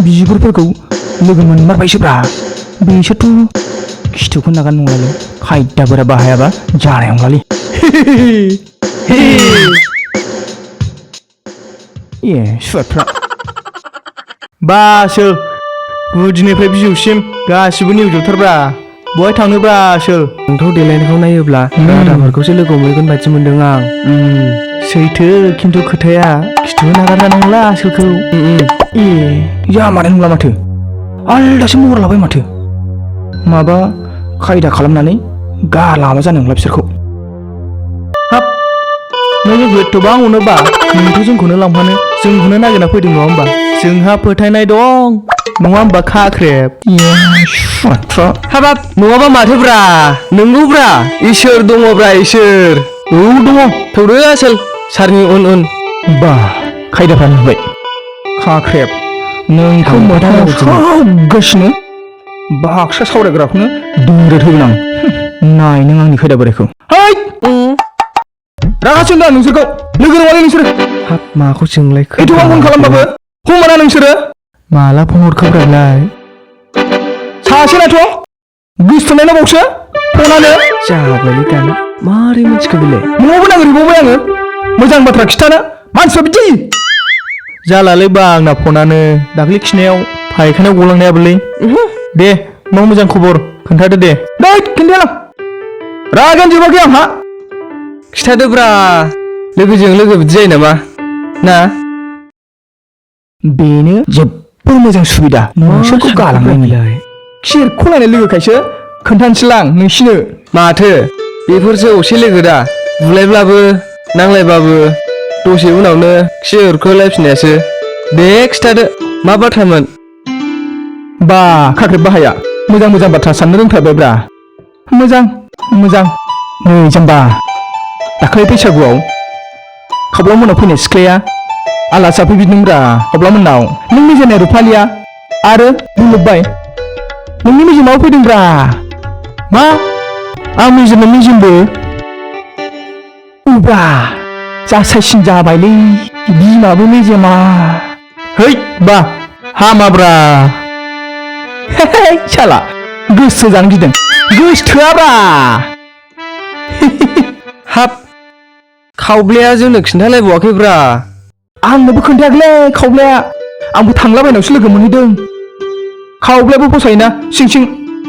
बिगुरफोरखौ लोगो मोनमारबायसोब्रा बिसोरथ' खिथुखौ नागार नंलालै खायदाफोरा बाहायाबा जानाय नंलालै सुवादफ्रा बासो गुदिनिफ्राय बिजौसिम गासिबो नेवजोबथारब्रा बहाय थांनोब्रा आसोल नोंथ' देलायनायखौ नायोब्ला रादाफोरखौसो लोगो मोनगोन बायदि मोनदों आं सैथो खिन्थु खोथाया खिथु नागारना नंला आसोलखौ जामारनाय नंला माथो आलदासो महर लाबाय माथो माबा खायदा खालामनानै गालामा जानो नंला बिसोरखौ हाब नों जोंखौ एथ'बां अनोबा नोंथ' जोंखौनो लांफानो जोंखौनो नागिरना फैदों नङा होमबा जोंहा फोथायनाय दं नङा होमबा खाख्रेब हाबाब नङाबा माथोब्रा नोंगौब्रा इसोर दङब्रा इसोर दङ थौदो आसोल सारनि उन बा खायदाफ्रा नुबाय खाख्रेब नोंखौ मोथाङाव सावगासिनो बाक्सा सावरायग्राखौनो दुंब्रेद होगोन आं नाय नों आंनि खायदा बोरायखौ रागासो दा नोंसोरखौ लोगो नङालै नोंसोरो हाब माखौ जोंलाय एथ'बां फन खालामबाबो हमना नोंसोरो माला फन हरखोब्रालाय सासेनाथ' गोसोथोनाय नाबावसो फनानो जाबायलै दाना मारै मिथिखो बेलाय न'आवबो नागिरबावबाय आङो मोजां बाथ्रा खिथानो मानसिफ्रा बिदि जालालै बा आंना फनानो दाख्लै खिनायाव फायखानायाव गलांनायाबोलै दे मा मोजां खबर खोन्थादो दे खिन्थायालां रागायानो जोबाखै आंहा खिथादोब्रा लोगोजों लोगो बिदि जायो नामा ना बेनो जेबो मोजां सुबिदा नोंसोरखौ गालांनायनिलाय खिरख'लायनाय लोगोखायसो खोन्थानोसैलां नोंसिनो माथो बेफोरसो असे लोगो दा बुलायब्लाबो नांलायबाबो दसे उनावनो खिरख'लायफिननायासो दे खिथादो मा बाथ्रामोन बा खाख्रेब बाहाया मोजां मोजां बाथ्रा साननो रोंथारबायब्रा मोजां नै जाम्बा दाखालि बैसागुआव खावब्ला मोनाव फैनाय सिख्लाया आलासि जाफैबिदोंब्रा खावब्ला मोनाव नों मिजेननाय रुफालिया आरो बुंलुबबाय नोंनि मिजिमाव फैदोंब्रा मा आं मिजिमबो उब्रा जासायसिन जाबायलै बिमाबो मेजेमा है बा हामाब्रा साला गोसो जानो गिदों गोसोथोआब्रा हाब खावब्लाया जोंनो खिन्थालायबावाखैब्रा आंनोबो खोन्थायाखैलै खावब्लाया आंबो थांलाबायनावसो लोगो मोनहैदों खावब्लायाबो फसायोना सिं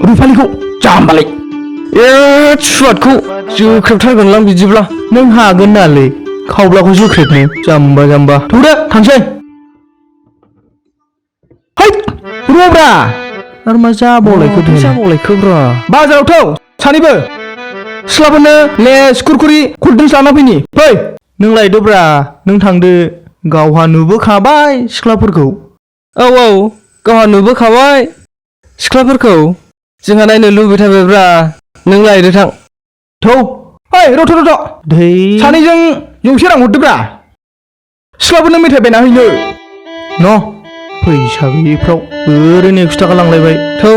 रुफालिखौ जाम्बालाय सुवादखौ जोख्रेबथारगोनलां बिदिब्ला नों हागोन नालै खावब्लाखौ जोख्रेबनो जाम्बा थौदो थांसै है रुब्रा आरो मा जाबावलायखोब्रा बाजाराव थौ सानैबो सिख्लाफोरनो लेस कुरकुरि कल्ड ड्रिंक्स लाना फैनि फै नों लायदोब्रा नों थांदो गावहा नुबोखाबाय सिख्लाफोरखौ औ गावहा नुबोखाबाय सिख्लाफोरखौ जोंहा नायनो लुबैथारबायब्रा नों लायदो थां थौ ओइ रथ' दै सानैजों जौसे रां हरदोब्रा सिख्लाफोरनो मेथाइ बायना हैनो न' फैसा गैयिफ्राव ओरैनो 100 थाखा लांलायबाय थौ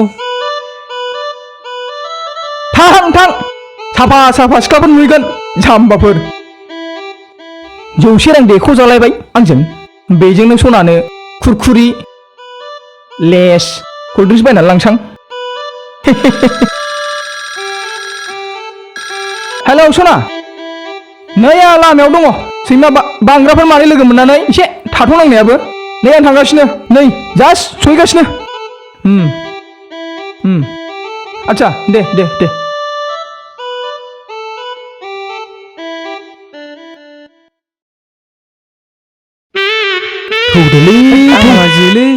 थां साफा सिख्लाफोर नुगोन जाम्बाफोर 100 रां देखौ जालायबाय आंजों बेजोंनो सनानो कुरकुरि लेस कल्ड ड्रिंक्स बायनानै लांसां हेलौ सना नै आं लामायाव दङ सैमा बांग्राफोर मानै लोगो मोननानै एसे थाथ'नांनायाबो नै आं थांगासिनो नै जास्ट सहैगासिनो आच्छा दे थौदोलै आजिलै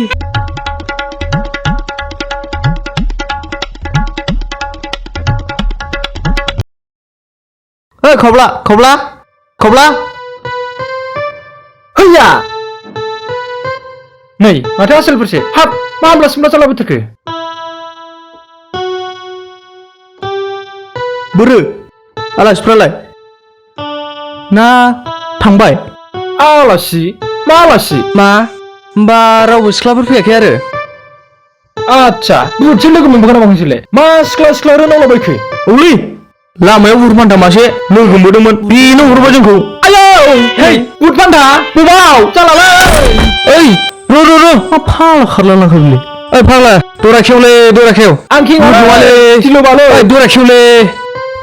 खबला हैया नै माथो आसोलफोरसो हाब मा हामला सिमला जालाबायथारखो बोरो आलासिफ्रालाय ना थांबाय आलासि मा आलासि मा होमबा रावबो सिख्लाफोर फैयाखै आरो आच्छा बुहुदसो लोगो मोनबोगोन नामा नोंसोरलाय मा सिख्ला रोनावलाबायखो औलै लामायाव बुहुद फान्था मासे लोगो मोनदोंमोन बेनो हरबाय जोंखौ आयौ हेइ बुहुद फान्था बबाव जालालै ओइ र' मा फाला खारला लांखोलै ओइ फाग्ला दरा खेव आं खेव नङालै सिलबालै ओइ दरा खेवले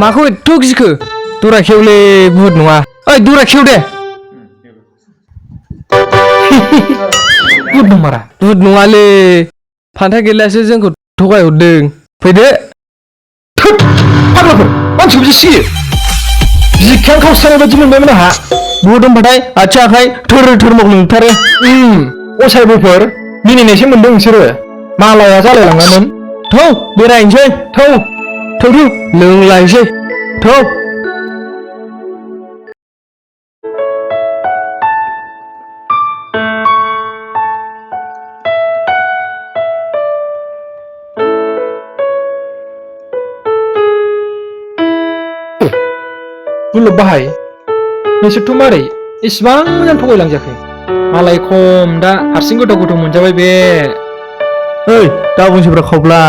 माखौ एथ' गिखो दरा खेवले बुहुद नङा ओइ दरा खेव दे बुहुद नंमारा बुद नङालै फान्था गैलासो जोंखौ थगायहरदों फैदो थोद फाग्लाफोर मानसिखौ बिदि सिगियो बिखायानो खावसानाय बायदि मोनबायमोन आंहा बुहुद होनबाथाय आथिं आखाइ थोर मग्लुंथारो असायबोफोर मिनिनायसो मोनदों नोंसोरो मालाया जालायलाङामोन थौ बेरायनोसै थौ थौ लोंलायनोसै थौ बुलुक बाहाय नोंसोरथ' मारै इसिबां मोजां थगायलांजाखो मालाय खम दा हारसिं गोथाव मोनजाबाय बे ओइ दा बुंसैब्रा खावब्ला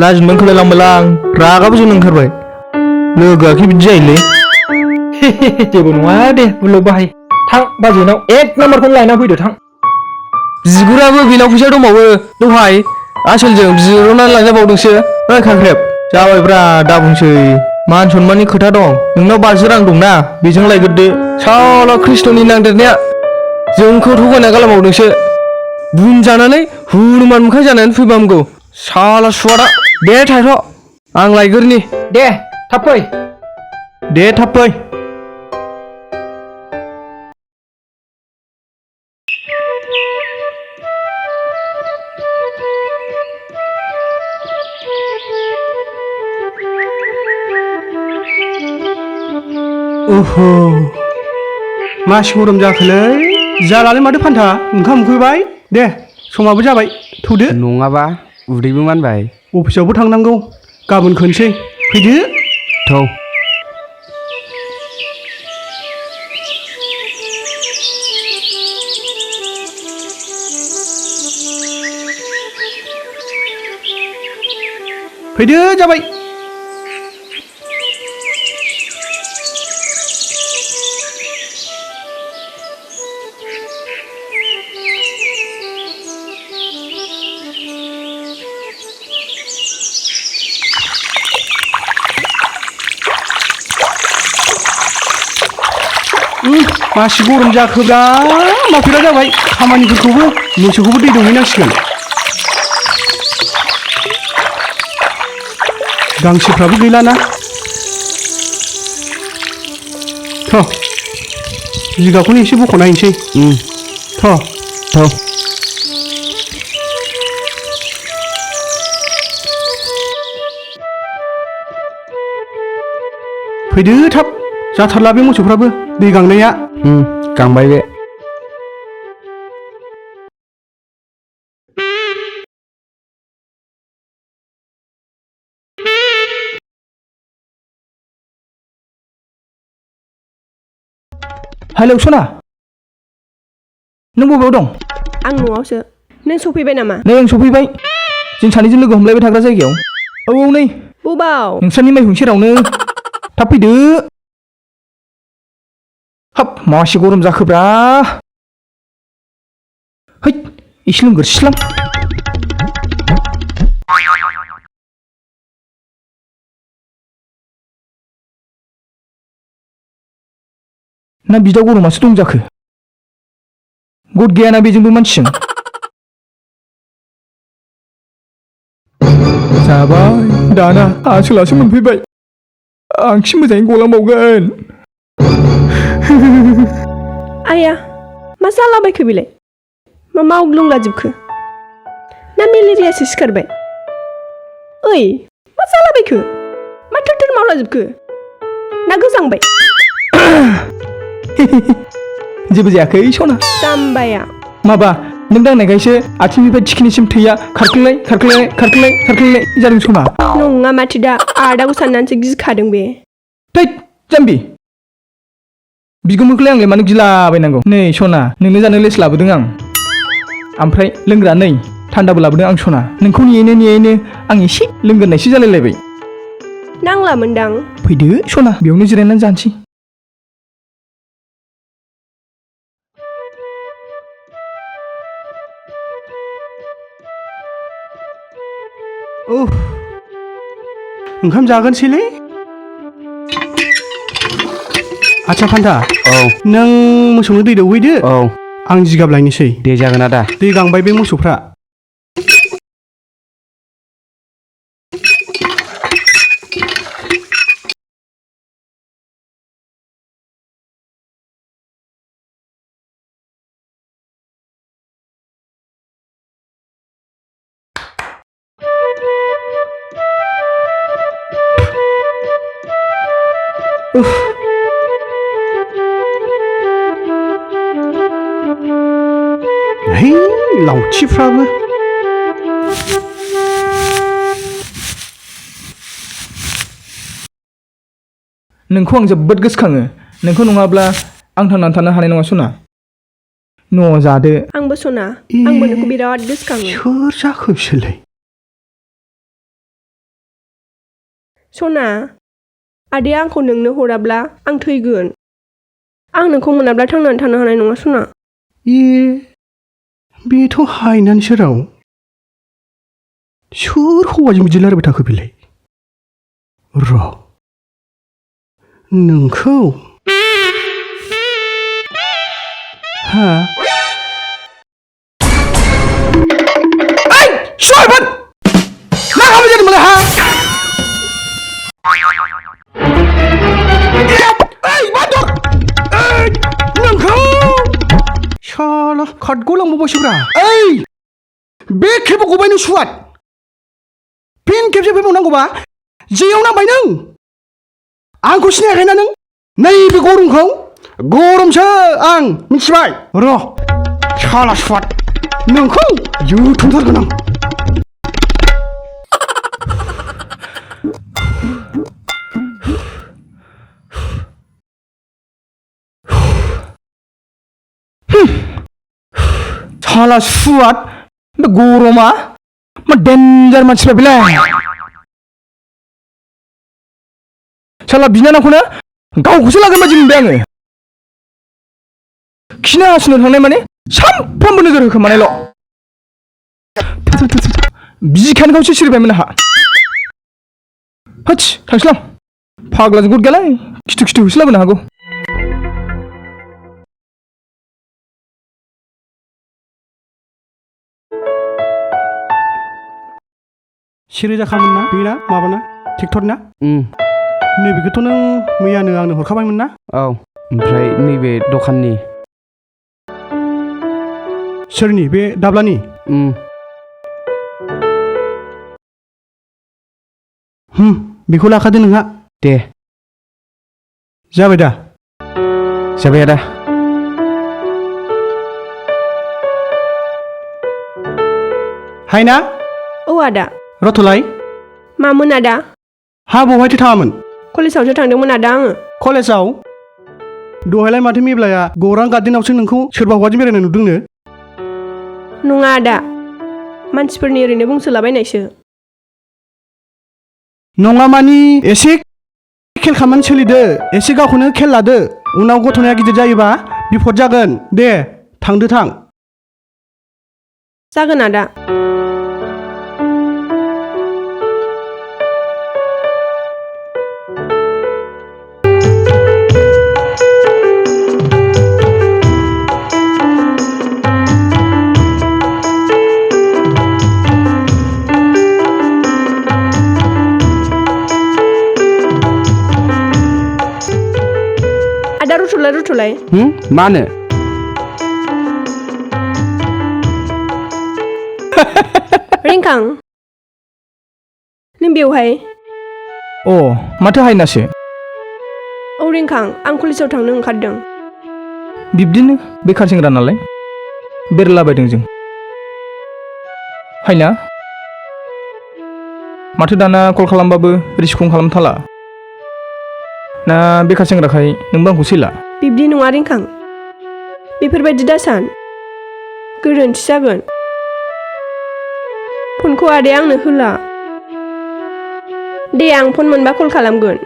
लाजिनो ओंखारलायलांबायलां रागाबो जोंनो ओंखारबाय लोगोआखि बिदि जायोलै जेबो नङा दे बुलुक बाहाय थां बाजैनाव एक नाम्बारखौनो लायना फैदो थां बिगुराबो बेनाव फैसा दंबावो दहाय आसोलजों बिहरनानै लांजाबावदोंसो ओइ खांख्रेब जाबायब्रा दा बुंसै मान सनमाननि खोथा दं नोंनाव 50 रां दंना बेजों लायगोरदो साला खृष्टनि नांदेरनाया जोंखौ थगायना गालांबावदोंसो बुंजानानै हुनुमान मोखां जानानै फैबामगौ साला सुवादा दे थाथ' आं लायगोरनि दे थाब फै दे थाब फै ओहो मासि गरम जाखोलै जालालै माथो फान्था ओंखाम उखैबाय दे समाबो जाबाय थौदो नङाबा उदैबो मानबाय अफिसावबो थांनांगौ गाबोन खोनसै फैदो थौ फैदो जाबाय मासि गरम जाखोब्रा मावफेरा जाबाय खामानिफोरखौबो मोसौखौबो दै दौहैनांसिगोन गांसोफ्राबो गैलाना थ' जिगाबखौनो एसे बख'ना हैनोसै थ' फैदो थाब जाथारला बे मोसौफ्राबो दै गांनाया गांबाय बे हेलौ सना नों बबेयाव दं आं न'आवसो नों सफैबाय नामा नै आं सफैबाय जों सानैजों लोगो हमलायबाय थाग्रा जायगायाव औ नै बबाव नोंस्रानि माइहुं सेरावनो थाब फैदो हाब मासि गरम जाखोब्रा है एसे लोंगोरसिलां ना बिदा गरमासो दं जाखो गद गैयाना बेजोंबो मानसिजों जाबाय दाना आसोलासो मोनफैबाय आंखि मोजाङै गलांबावगोन आया मा जालाबायखो बेलाय मा मावग्लुंलाजोबखो ना मेलेरियासो सिखारबाय ओइ मा जालाबायखो मा थोर मावलाजोबखो ना गोजांबाय जेबो जायाखै सना जाम्बाया माबा नों दांनायखायसो आथिंनिफ्राय थिखिनिसिम थैया खारख्लाय जादों सना नङा माथो दा आदाखौ साननानैसो गिखादों बे थैद जाम्बि बिगुमैखौलाय आंलाय मानो गिलाबायनांगौ नै सना नोंनो जानो लेस लाबोदों आं ओमफ्राय लोंग्रा नै थान्दाबो लाबोदों आं सना नोंखौ नेयैनो आं एसे लोंगोरनायसो जालायलायबाय नांलामोनदां फैदो सना बेयावनो जिरायनानै जानोसै ओंखाम जागोनसैलै आच्छा फान्था औ नों मोसौनो दै दौहैदो औ आं जिगाब लायनोसै दे जागोन आदा दै गांबाय बे मोसौफ्रा है लावथिफ्राबो नोंखौ आं जोबोद गोसोखाङो नोंखौ नङाब्ला आं थांनानै थानो हानाय नङा सना न' जादो आंबो सना आंबो नोंखौ बिराद गोसोखाङो सोर जाखो बिसोरलाय सना आदैया आंखौ नोंनो हराब्ला आं थैगोन आं नोंखौ मोनाब्ला थांनानै थानो हानाय नङा सना बेथ' हायनानैसो राव सोर हौवाजों बिदि रायलायबाय थाखो बेलाय र' नोंखौ हा शयबन मा खालामबाय जादोंमोनलाय हा नोंखौ शाला खारग'लांबावबायसोब्रा ओइ बे खेबाव गबाय नों सुवाद फिन खेबसे फैबावनांगौबा जेयाव नांबाय नों आंखौ सिनायाखैना नों नैबे गरमखौ गरमसो आं मिथिबाय र' शाला सुवाद नोंखौ युथुमथारगोन आं साला सुवाद बे गरमा मा डेन्जार मानसिफ्रा बेलाय साला बिनानावखौनो गावखौसो लागोन बादि मोनबाय आङो खिनो हासुनो थांनाय माने सामफ्रामबो नोजोर होखोमानायल' बिखानिखौसो सिरिबायमोन आंहा होथस थांसैलां फाग्लाजों गुद गैयालाय खिथु खिथु होसो लाबोनो हागौ सेरोजाखामोन ना बेना माबाना ट्रेक्टरना नैबेखौथ' नों मैयानो आंनो हरखाबायमोन ना औ ओमफ्राय नैबे दखाननि सोरनि बे दाब्लानि बेखौ लाखादो नोंहा दे जाबाय दा जाबाय आदा हायना औ आदा रथलाय मामोन आदा हा बहायथो थाङामोन कलेजावसो थांदोंमोन आदा आङो कलेजाव दहायलाय माथो मेब्लाया गौरां गार्डेनावसो नोंखौ सोरबा हौवाजों बेरायनाय नुदोंनो नङा आदा मानसिफोरनि ओरैनो बुंसोलाबायनायसो नङा मानि एसे खेल खालामनानै सोलिदो एसे गावखौनो खेल लादो उनाव गथ'नाया गिदिर जायोबा बिपद जागोन दे थांदो थां जागोन आदा आदा रुथ'लाय मानो रिंखां नों बेवहाय अ माथो हायनासो औ रिंखां आं कलेजाव थांनो ओंखारदों बिब्दिनो बेखार सेंग्रा नालाय बेरलाबायदों जों हायना माथो दाना कल खालामबाबो रिसिभखौनो खालामथाला ना बेखार सेंग्राखाय नोंबो आंखौ सैला बिब्दि नङा रिंखां बेफोरबायदि दासान गोरोन्थि जागोन फनखौ आदाया आंनो होला दे आं फन मोनबा कल खालामगोन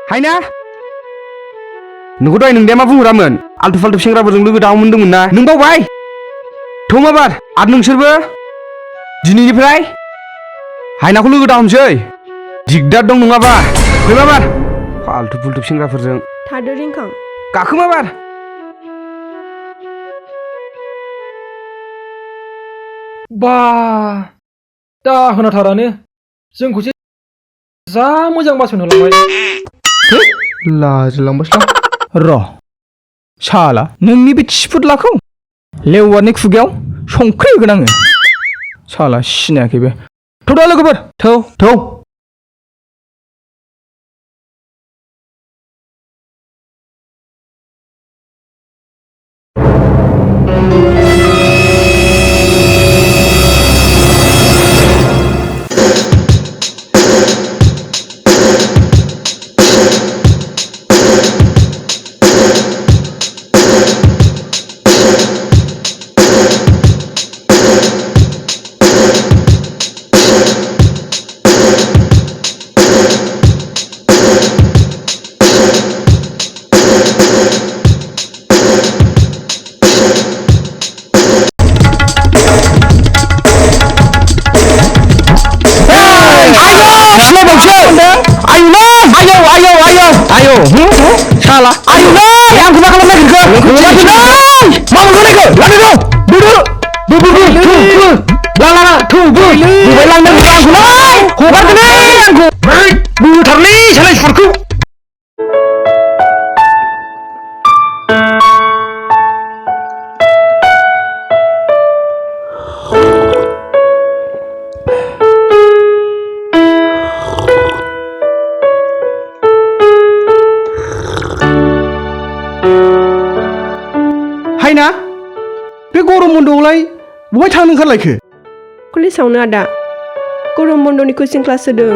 हायना नोंखौ दहाय नोंदाया मा बुंहरामोन आल्थु फाल्थु सेंग्राफोरजों लोगो दाव मोनदोंमोन ना नों बावबाय थ' माबार आरो नोंसोरबो दिनैनिफ्राय हायनाखौ लोगो दाहमसै दिगदार दं नङाबा फै माबार फाल्थु फुल्थु सेंग्राफोरजों थादो रिंखां गाखो माबार बा दाहोनाथारानो जोंखौसो जा मोजां बासन होलांबाय लाजिलांबायसो र' साला नोंनि बे थिफुदलाखौ लेवारनि खुगायाव संख्रि होगोन आङो साला सिनायाखै बे थौ दा लोगोफोर थौ आयौ साला आयौ आंखौ मा खालामनो नागिरखो मा मोनखो लांदो बुबाय लांदों आंखौलाय हगारदोलै आंखौ बुथारलै सालाय सुरखौ हायना बे गरम बन्द'आवलाय बहाय थांनो ओंखारलायखो कलेजावनो आदा गरम बन्द'नि कचिं क्लास होदों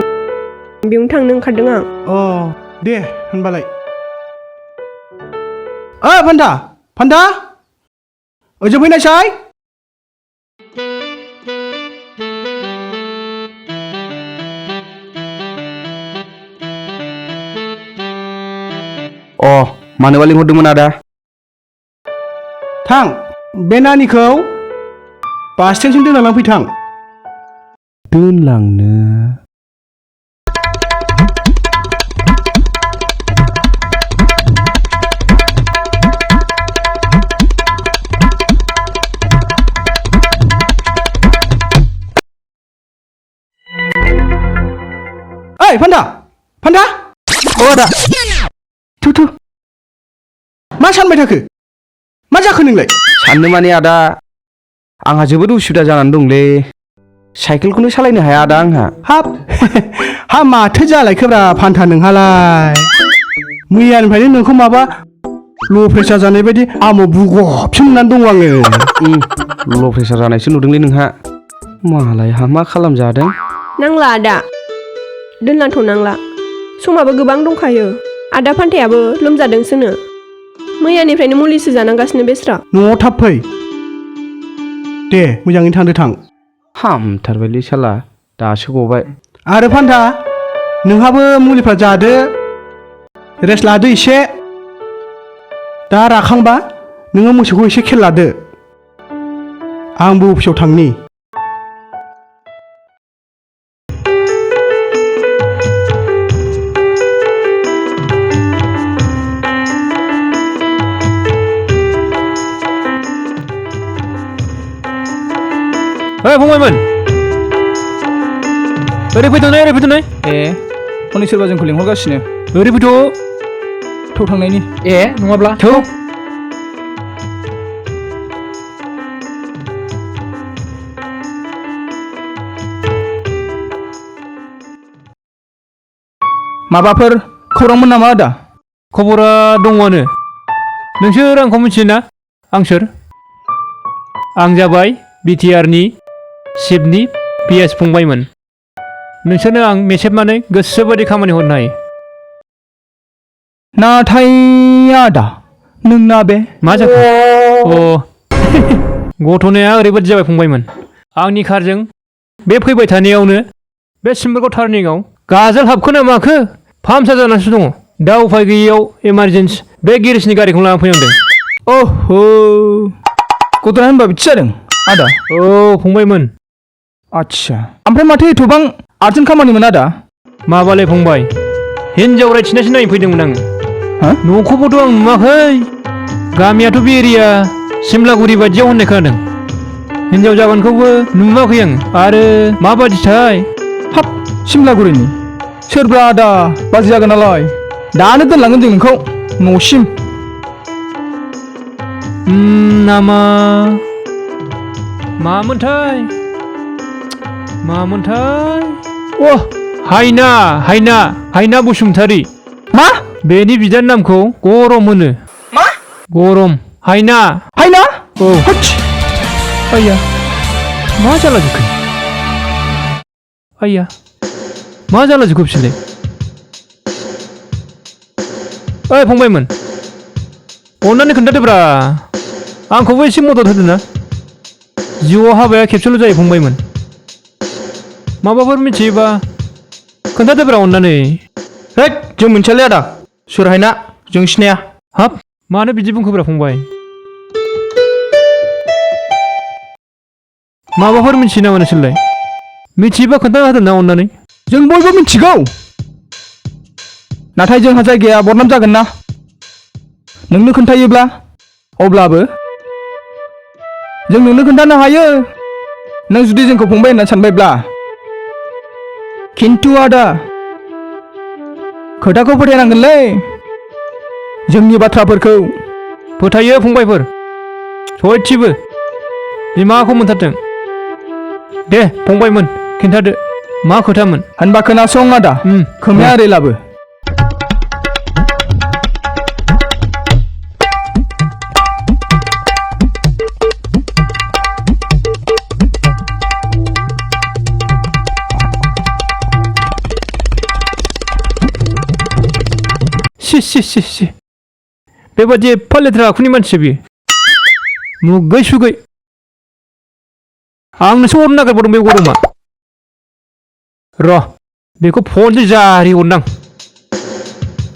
बेयावनो थांनो ओंखारदों आं अ दे होनबालाय फान्था ओजों फैनायसाय अ मानोबा लिंहरदोंमोन आदा थां बे नानिखौ बास स्टेनसिम दोनलांना फैथां दोनलांनो ओइ फान्था अ आदा थु मा सानबाय थाखो मा जाखो नोंलाय साननो माने आदा आंहा जोबोद उसुबिदा जानानै दंलै साइकेलखौनो सालायनो हाया आदा आंहा हा माथो जालायखोब्रा फान्था नोंहालाय मैयानिफ्रायनो नोंखौ माबा ल' प्रेसार जानाय बायदि आमाव बुगबसो मोननानै दं आङो ल' प्रेसार जानायसो नुदोंलै नोंहा मालाय हा मा खालामजादों नांला आदा दोनलांथ'नांला समाबो गोबां दंखायो आदा फान्थायाबो लोमजादोंसोनो मैयानिफ्रायनो मुलिसो जानांगासिनो बेस्रा न'आव थाब फै दे मोजाङैनो थांदो थां हामथारबायलै साला दासो गबाय आरो फान्था नोंहाबो मुलिफ्रा जादो रेस्ट लादो एसे दा राखांबा नोङो मोसौखौ एसे खेल लादो आंबो अफिसाव थांनि फंबायमोन ओरै फैथ'नाय ए हनै सोरबा जोंखौ लिंहरगासिनो ओरै फैथ' थौ थांनायनि ए नङाब्ला थौ माबाफोर खौरांमोन नामा आदा खबरा दङआनो नोंसोर आंखौ मिथियोना आं सोर आं जाबाय बिटिआरनि चिफनि पिएस फंबायमोन नोंसोरनो आं मेसेबनानै गोसोबायदि खामानि हरनो हायो नाथाय आदा नोंना बे मा जाखो अ गथ'नाया ओरैबायदि जाबाय फंबायमोन आंनि कारजों बे फैबाय थानायावनो बे सिम्बोरगाव टार्निंआव गाजोल हाबखो ना माखो फाहामसा जानानैसो दङ दा उफाय गैयैयाव इमारजेन्सि बे गेरेजनि गारिखौ लाना फैनांदों ओहो गथ'ना होनबा बिदि जादों आदा औ फंबायमोन आच्छा ओमफ्राय माथो एथ'बां आर्जेन्ट खामानिमोन आदा माबालाय फंबाय हिनजाव रायथिनायसो नायनो फैदोंमोन आङो हा न'खौबोथ' आं नुवाखै गामियाथ' बे एरिया सिमलागुरि बायदियाव होननाय खोनादों हिनजाव जागोनखौबो नुवाखै आं आरो माबायदिथाय हाब सिमलागुरिनि सोरब्रा आदा बाजै जागोन नालाय दानो दोनलांगोन जों नोंखौ न'सिम नामा मामोनथाय अ हायना बसुमतारी मा बेनि बिदानि नामखौ गरम होनो मा गरम हायना हायना औ हच आइया मा जालाजोबखो आइया मा जालाजोबखो बिसोरलाय ओइ फंबायमोन अननानै खोन्थादोब्रा आंखौबो एसे मदद होदो ना जिउआव हाबाया खेबसेल' जायो फंबायमोन माबाफोर मिथियोबा खोन्थादोब्रा अननानै हैद जों मिन्थियालै आदा सोर हायना जों सिनाया हाब मानो बिदि बुंखोब्रा फंबाय माबाफोर मिथियो नामा नोंसोरलाय मिथियोबा खोन्थाना होदो ना अननानै जों बयबो मिथिगौ नाथाय जोंहा जायगाया बदनाम जागोन ना नोंनो खोन्थायोब्ला अब्लाबो जों नोंनो खोन्थानो हायो नों जुदि जोंखौ फंबाय होनना सानबायब्ला खिन्थु आदा खोथाखौ फोथायनांगोनलै जोंनि बाथ्राफोरखौ फोथायो फंबायफोर सयथिबो बिमाखौ मोनथारदों दे फंबायमोन खिन्थादो मा खोथामोन होनबा खोनासं आदा खोमाया ओरै लाबो सि बेबादि एफा लेथ्रा आखुनि मानसि बियो मुगै सुगै आंनोसो हरनो नागिरबावदों बे गरमा र' बेखौ फनजों जारि हरनां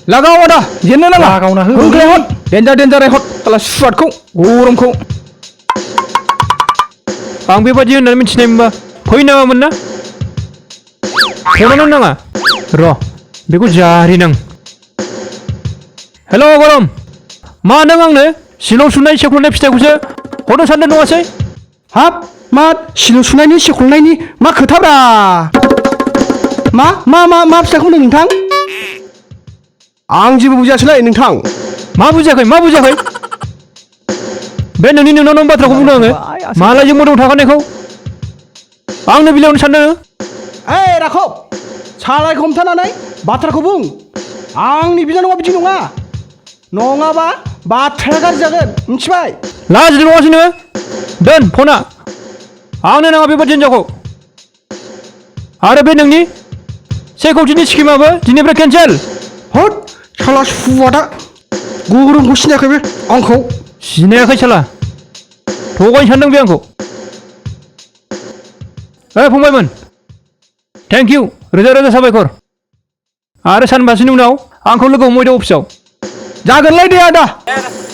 लागाव आदा जेननो नाङा लागावना हो हुंख्राय हर देन्जार हर साला सुवादखौ गरमखौ आं बेबादि होननानै मिथिनायमोनबा फैनाङामोन ना फनानो नाङा र' बेखौ जारिनां हेल' गरम मा नों आंनो सिलं सुनाय सेख्ल'नाय फिथाइखौसो हरनो सानदों नङासै हाब मा सिल' सुनायनि सेख'नायनि मा खोथाब्रा मा फिथाइखौ होनदों नोंथां आं जेबो बुजियासैलै नोंथां मा बुजियाखै बे नोंनाव बाथ्राखौ बुंदों आङो मालायजों मोदोम थाखानायखौ आंनो बिलाइनो सानदों ओइ राखब सालायखौ हमथानानै बाथ्राखौ बुं आंनि बिनानावा बिदि नङा नङाबा बाथ्राया गाज्रि जागोन मिथिबाय लाजिदों नङासै नोङो दोन फना आंनो नाङा बेबादि हिनजावखौ आरो बे नोंनि सेकिउरिटिनि स्किमाबो दिनैनिफ्राय केन्सेल हट साला सुवादा गरमखौ सिनायाखै बे आंखौ सिनायाखै साला थगायनो सानदों बे आंखौ ओइ फंबायमोन थेंक इउ रोजा रोजा साबायखर आरो सानबासोनि उनाव आंखौ लोगो हमहैदो अफिसाव जागोनलै दे आदा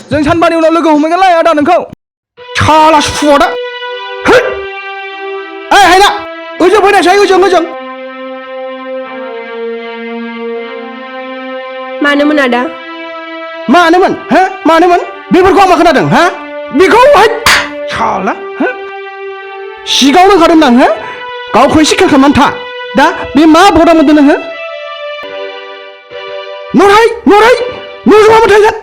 जों सानबानि उनाव लोगो हमहैगोनलै आदा नोंखौ साला सुवादा हैद ओइ हायना ओजों फैनायसै ओजों मानोमोन आदा मानोमोन बेफोरखौ आं मा खोनादों हा बेखौ साला सिगाङावनो होखादों आं गावखौ एसे खेल खालामनानै था दा बे मा भटा मोनदों नोङो न'जों माबा थागोन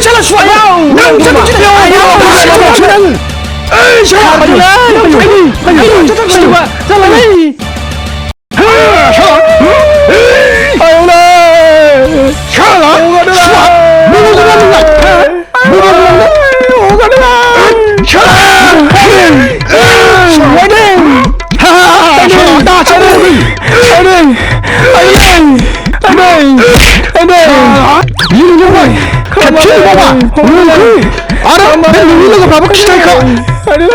साला सुवाया नों आंहाबो खिथायखा आदै